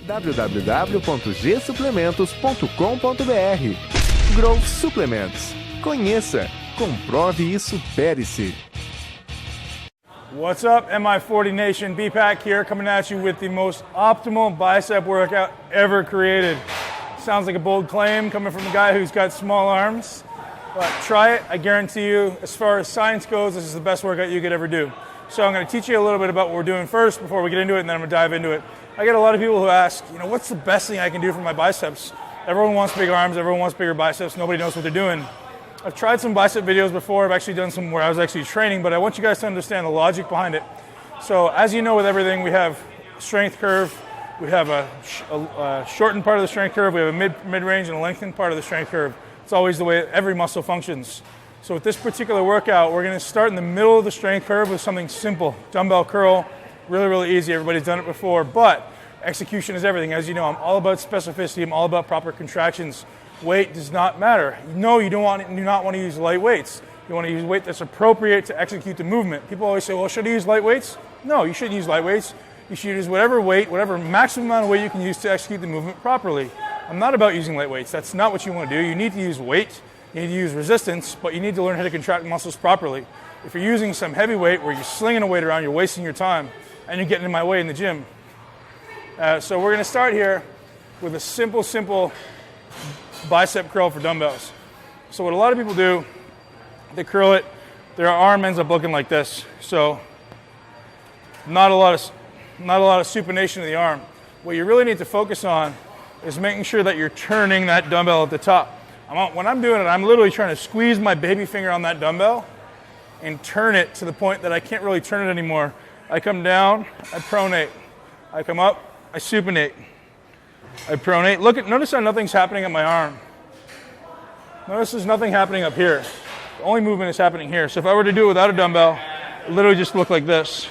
www.gsuplementos.com.br. Growth Suplements. Conheça, comprove e supere-se. What's up, MI40 Nation? B-Pack here, coming at you with the most optimal bicep workout ever created. Sounds like a bold claim coming from a guy who's got small arms, but try it. I guarantee you, as far as science goes, this is the best workout you could ever do. So I'm going to teach you a little bit about what we're doing first before we get into it, and then I'm going to dive into it. I get a lot of people who ask, what's the best thing I can do for my biceps? Everyone wants big arms, everyone wants bigger biceps, nobody knows what they're doing. I've tried some bicep videos before. I've actually done some where I was actually training, but I want you guys to understand the logic behind it. So as you know with everything, we have a strength curve, we have a shortened part of the strength curve, we have a mid-range and a lengthened part of the strength curve. It's always the way every muscle functions. So with this particular workout, we're going to start in the middle of the strength curve with something simple. Dumbbell curl, really, really easy. Everybody's done it before, but execution is everything. As you know, I'm all about specificity. I'm all about proper contractions. Weight does not matter. No, you do not want to use light weights. You want to use weight that's appropriate to execute the movement. People always say, well, should I use light weights? No, you shouldn't use light weights. You should use whatever weight, whatever maximum amount of weight you can use to execute the movement properly. I'm not about using light weights. That's not what you want to do. You need to use weight. You need to use resistance, but you need to learn how to contract muscles properly. If you're using some heavy weight where you're slinging a weight around, you're wasting your time, and you're getting in my way in the gym. So we're going to start here with a simple bicep curl for dumbbells. So what a lot of people do, they curl it, their arm ends up looking like this. So not a lot of supination of the arm. What you really need to focus on is making sure that you're turning that dumbbell at the top. When I'm doing it, I'm literally trying to squeeze my baby finger on that dumbbell and turn it to the point that I can't really turn it anymore. I come down, I pronate. I come up, I supinate. I pronate. Notice how nothing's happening at my arm. Notice there's nothing happening up here. The only movement is happening here. So if I were to do it without a dumbbell, it literally just look like this.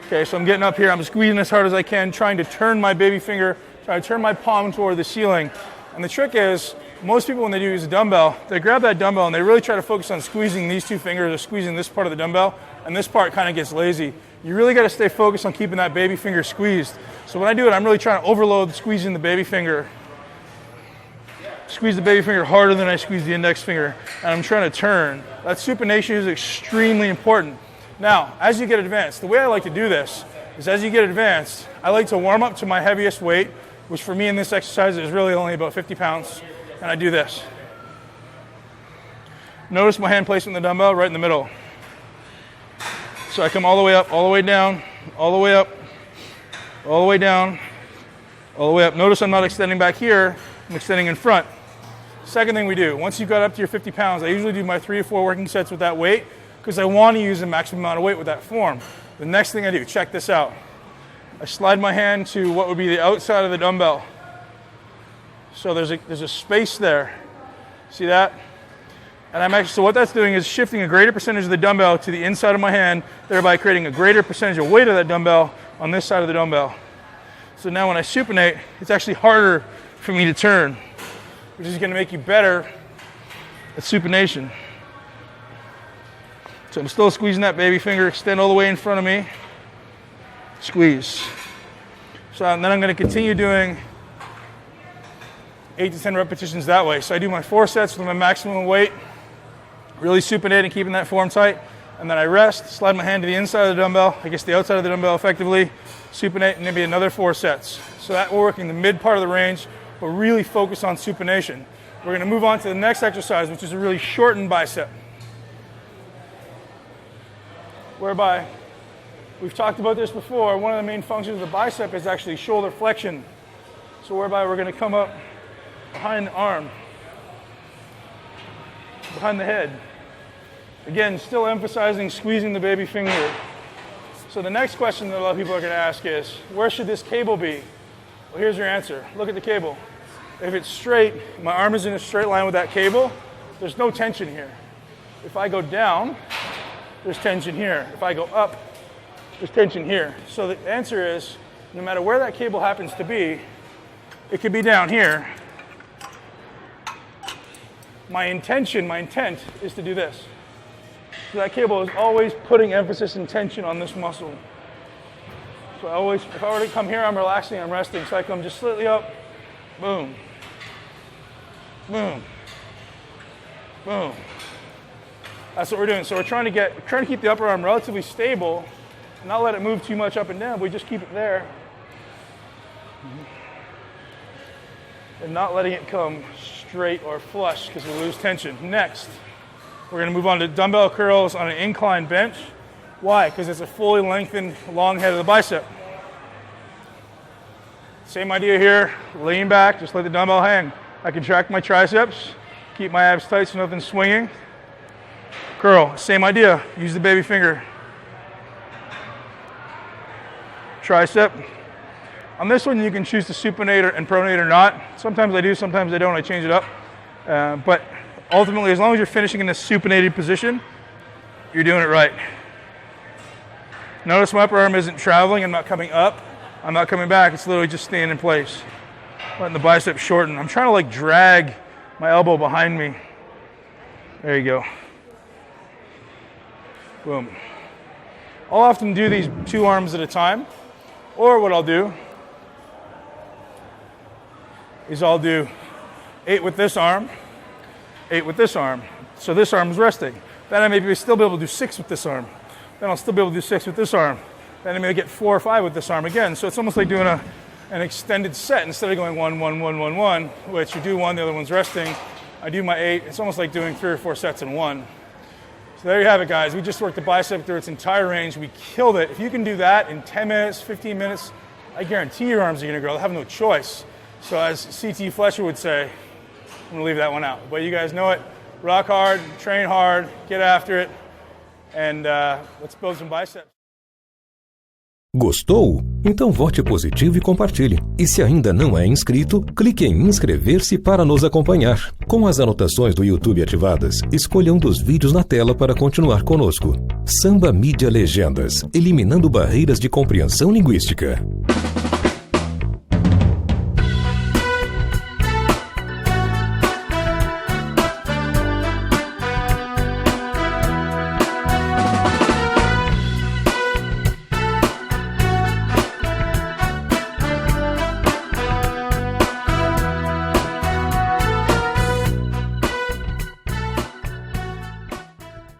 Okay, so I'm getting up here, I'm squeezing as hard as I can, trying to turn my baby finger, trying to turn my palm toward the ceiling. And the trick is, most people when they do use a dumbbell, they grab that dumbbell and they really try to focus on squeezing these two fingers or squeezing this part of the dumbbell, and this part kind of gets lazy. You really got to stay focused on keeping that baby finger squeezed. So when I do it, I'm really trying to overload squeezing the baby finger. Squeeze the baby finger harder than I squeeze the index finger, and I'm trying to turn. That supination is extremely important. Now, as you get advanced, the way I like to do this is as you get advanced, I like to warm up to my heaviest weight, which for me in this exercise is really only about 50 pounds, and I do this. Notice my hand placement in the dumbbell right in the middle. So I come all the way up, all the way down, all the way up, all the way down, all the way up. Notice I'm not extending back here, I'm extending in front. Second thing we do, once you've got up to your 50 pounds, I usually do my 3 or 4 working sets with that weight because I want to use the maximum amount of weight with that form. The next thing I do, check this out. I slide my hand to what would be the outside of the dumbbell. So there's a space there. See that? And so what that's doing is shifting a greater percentage of the dumbbell to the inside of my hand, thereby creating a greater percentage of weight of that dumbbell on this side of the dumbbell. So now when I supinate, it's actually harder for me to turn, which is going to make you better at supination. So I'm still squeezing that baby finger, extend all the way in front of me, squeeze. So then I'm going to continue doing 8 to 10 repetitions that way. So I do my 4 sets with my maximum weight, really supinating, keeping that form tight, and then I rest, slide my hand to the inside of the dumbbell, I guess the outside of the dumbbell effectively, supinate, and maybe another 4 sets. So that we're working the mid part of the range, but really focus on supination. We're going to move on to the next exercise, which is a really shortened bicep, whereby we've talked about this before. One of the main functions of the bicep is actually shoulder flexion. So whereby we're going to come up behind the arm, behind the head. Again, still emphasizing squeezing the baby finger. So the next question that a lot of people are going to ask is, where should this cable be? Well, here's your answer. Look at the cable. If it's straight, my arm is in a straight line with that cable, there's no tension here. If I go down, there's tension here. If I go up, there's tension here. So the answer is, no matter where that cable happens to be, it could be down here. My intent is to do this. So that cable is always putting emphasis and tension on this muscle. So I always, if I were to come here, I'm relaxing, I'm resting. So I come just slightly up, boom, boom, boom. That's what we're doing. So we're trying to keep the upper arm relatively stable, and not let it move too much up and down. But we just keep it there, and not letting it come straight or flush because we lose tension. Next, we're going to move on to dumbbell curls on an incline bench. Why? Because it's a fully lengthened long head of the bicep. Same idea here. Lean back, just let the dumbbell hang. I contract my triceps, keep my abs tight so nothing's swinging. Curl, same idea. Use the baby finger. Tricep. On this one, you can choose to supinate and pronate or not. Sometimes I do, sometimes I don't. I change it up. But ultimately, as long as you're finishing in this supinated position, you're doing it right. Notice my upper arm isn't traveling. I'm not coming up. I'm not coming back. It's literally just staying in place. Letting the bicep shorten. I'm trying to like drag my elbow behind me. There you go. Boom. I'll often do these 2 arms at a time. Or what I'll do is I'll do 8 with this arm, 8 with this arm. So this arm is resting. Then I may still be able to do 6 with this arm. Then I'll still be able to do 6 with this arm. Then I may get 4 or 5 with this arm again. So it's almost like doing an extended set instead of going 1, 1, 1, 1, 1, which you do 1, the other one's resting. I do my 8. It's almost like doing 3 or 4 sets in 1. So there you have it, guys. We just worked the bicep through its entire range. We killed it. If you can do that in 10 minutes, 15 minutes, I guarantee your arms are going to grow. They'll have no choice. So as C.T. Fletcher would say, I'm going to leave that one out. But you guys know it. Rock hard, train hard, get after it, and let's build some biceps. Gostou? Então vote positivo e compartilhe. E se ainda não é inscrito, clique em inscrever-se para nos acompanhar. Com as anotações do YouTube ativadas, escolha um dos vídeos na tela para continuar conosco. Samba Mídia Legendas, eliminando barreiras de compreensão linguística.